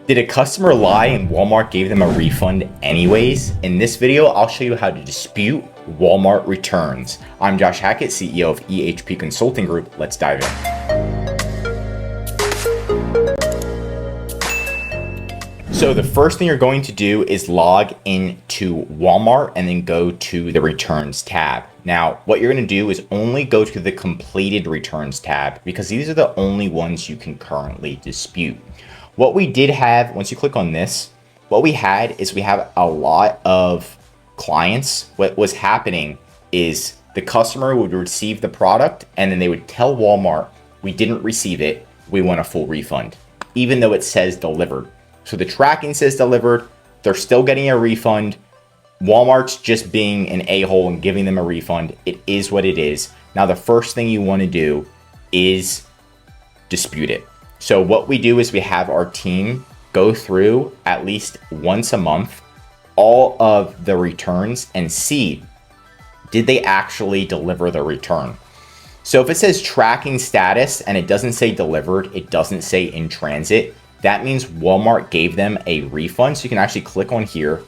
Did a customer lie and Walmart gave them a refund anyways? In this video, I'll show you how to dispute Walmart returns. I'm Josh Hackett, CEO of EHP Consulting Group. Let's dive in. So the first thing you're going to do is log into Walmart and then go to the returns tab. Now, what you're going to do is only go to the completed returns tab because these are the only ones you can currently dispute. What we did have, once you click on this, what we had is we have a lot of clients. What was happening is the customer would receive the product and then they would tell Walmart, we didn't receive it, we want a full refund, even though it says delivered. So the tracking says delivered, they're still getting a refund. Walmart's just being an a-hole and giving them a refund. It is what it is. Now, the first thing you want to do is dispute it. So what we do is we have our team go through at least once a month all of the returns and see, did they actually deliver the return? So if it says tracking status and it doesn't say delivered, it doesn't say in transit, that means Walmart gave them a refund. So you can actually click on here.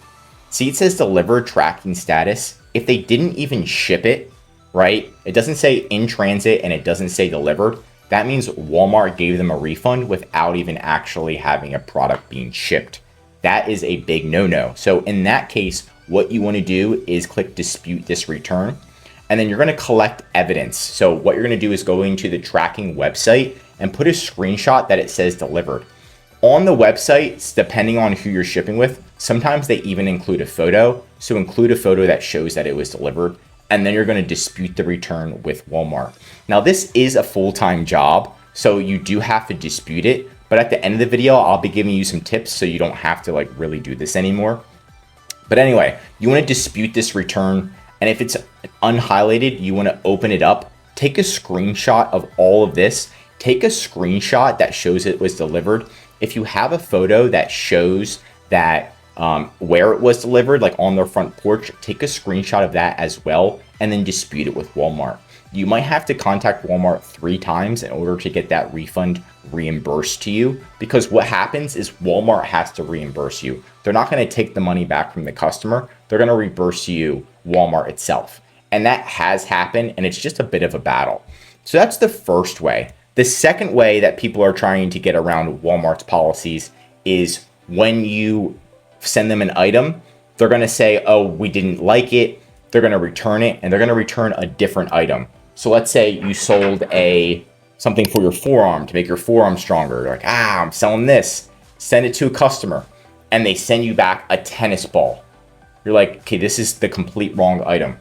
See, it says delivered tracking status. If they didn't even ship it, right? It doesn't say in transit and it doesn't say delivered. That means Walmart gave them a refund without even actually having a product being shipped. That is a big no-no. So in that case, what you want to do is click dispute this return, and then you're going to collect evidence. So what you're going to do is go into the tracking website and put a screenshot that it says delivered. On the website, depending on who you're shipping with, sometimes they even include a photo. So include a photo that shows that it was delivered, and then you're going to dispute the return with Walmart. Now, this is a full-time job, so you do have to dispute it. But at the end of the video, I'll be giving you some tips so you don't have to really do this anymore. But anyway, you want to dispute this return. And if it's unhighlighted, you want to open it up, take a screenshot of all of this, take a screenshot that shows it was delivered. If you have a photo that shows that where it was delivered, like on their front porch, take a screenshot of that as well, and then dispute it with Walmart. You might have to contact Walmart 3 times in order to get that refund reimbursed to you, because what happens is Walmart has to reimburse you. They're not going to take the money back from the customer. They're going to reimburse you, Walmart itself. And that has happened, and it's just a bit of a battle. So that's the first way. The second way that people are trying to get around Walmart's policies is when you send them an item, they're going to say, oh, we didn't like it. They're going to return it, and they're going to return a different item. So let's say you sold something for your forearm to make your forearm stronger. They're like, I'm selling this. Send it to a customer, and they send you back a tennis ball. You're like, okay, this is the complete wrong item.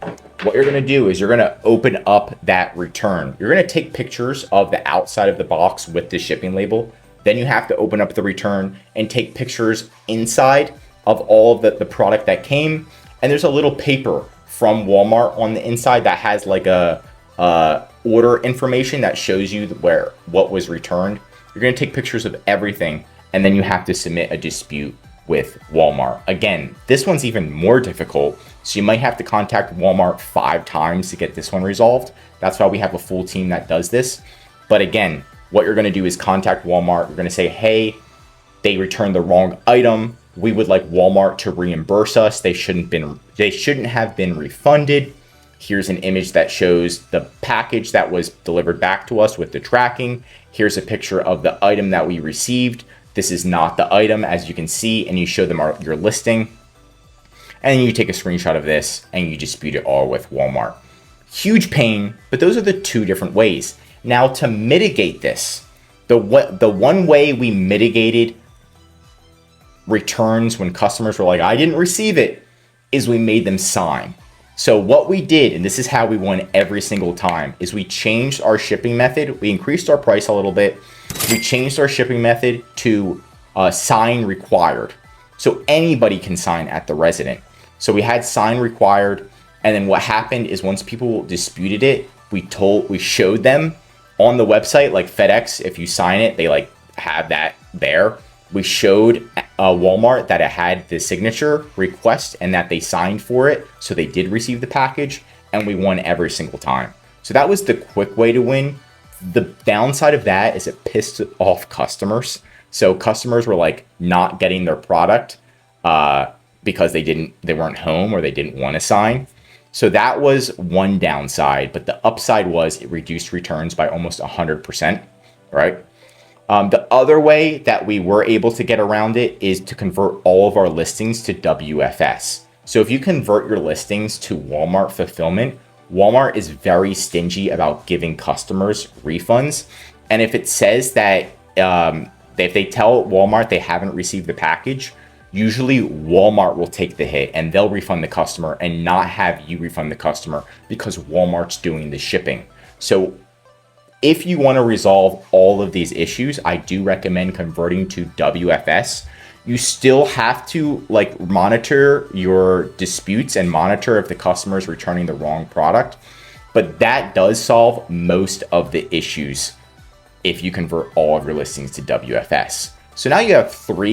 What you're going to do is you're going to open up that return. You're going to take pictures of the outside of the box with the shipping label. Then you have to open up the return and take pictures inside of all of the product that came. And there's a little paper from Walmart on the inside that has like a order information that shows you what was returned. You're going to take pictures of everything, and then you have to submit a dispute with Walmart. Again, this one's even more difficult, so you might have to contact Walmart 5 times to get this one resolved. That's why we have a full team that does this. But again, what you're going to do is contact Walmart. You're going to say, hey, they returned the wrong item. We would like Walmart to reimburse us. They shouldn't have been refunded. Here's an image that shows the package that was delivered back to us with the tracking. Here's a picture of the item that we received. This is not the item, as you can see, and you show them your listing. And then you take a screenshot of this and you dispute it all with Walmart. Huge pain, but those are the 2 different ways. Now, to mitigate this, the one way we mitigated returns when customers were like, I didn't receive it, is we made them sign. So what we did, and this is how we won every single time, is we changed our shipping method. We increased our price a little bit. We changed our shipping method to sign required. So anybody can sign at the resident. So we had sign required. And then what happened is once people disputed it, we showed them on the website, like FedEx, if you sign it, they have that there. We showed Walmart that it had the signature request and that they signed for it. So they did receive the package, and we won every single time. So that was the quick way to win. The downside of that is it pissed off customers. So customers were like not getting their product because they weren't home or they didn't want to sign. So that was one downside, but the upside was it reduced returns by almost 100%, right? The other way that we were able to get around it is to convert all of our listings to WFS. So if you convert your listings to Walmart fulfillment, Walmart is very stingy about giving customers refunds. And if it says that if they tell Walmart they haven't received the package, usually Walmart will take the hit and they'll refund the customer and not have you refund the customer because Walmart's doing the shipping. So if you want to resolve all of these issues, I do recommend converting to WFS. You still have to like monitor your disputes and monitor if the customer is returning the wrong product, but that does solve most of the issues if you convert all of your listings to WFS. So now you have four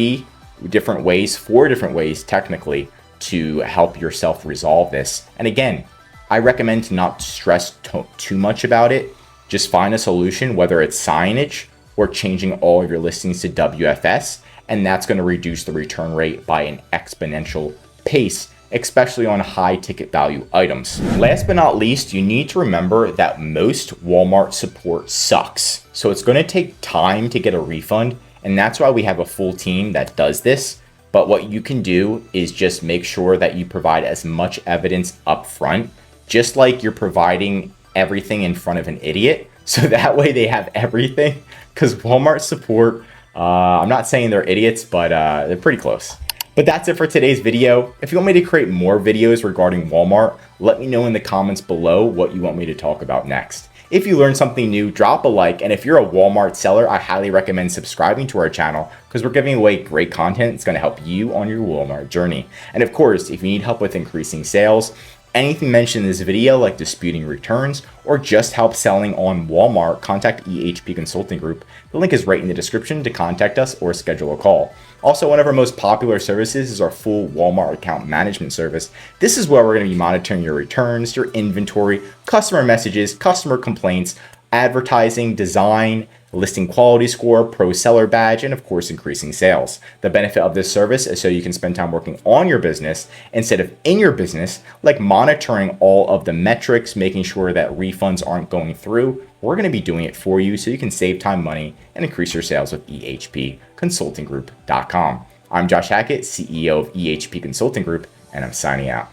different ways technically to help yourself resolve this. And again, I recommend to not stress too much about it. Just find a solution, whether it's signage or changing all of your listings to WFS, and that's going to reduce the return rate by an exponential pace, especially on high ticket value items. Last but not least, you need to remember that most Walmart support sucks. So it's going to take time to get a refund, and that's why we have a full team that does this. But what you can do is just make sure that you provide as much evidence up front, just like you're providing everything in front of an idiot. So that way they have everything, because Walmart support, I'm not saying they're idiots, but they're pretty close. But that's it for today's video. If you want me to create more videos regarding Walmart, let me know in the comments below what you want me to talk about next. If you learned something new, drop a like. And if you're a Walmart seller, I highly recommend subscribing to our channel because we're giving away great content. It's going to help you on your Walmart journey. And of course, if you need help with increasing sales, anything mentioned in this video like disputing returns or just help selling on Walmart, contact EHP Consulting Group. The link is right in the description to contact us or schedule a call. Also, one of our most popular services is our full Walmart account management service. This is where we're going to be monitoring your returns, your inventory, customer messages, customer complaints, advertising, design, listing quality score, pro seller badge, and of course, increasing sales. The benefit of this service is so you can spend time working on your business instead of in your business, like monitoring all of the metrics, making sure that refunds aren't going through. We're going to be doing it for you so you can save time, money, and increase your sales with ehpconsultinggroup.com. I'm Josh Hackett, CEO of EHP Consulting Group, and I'm signing out.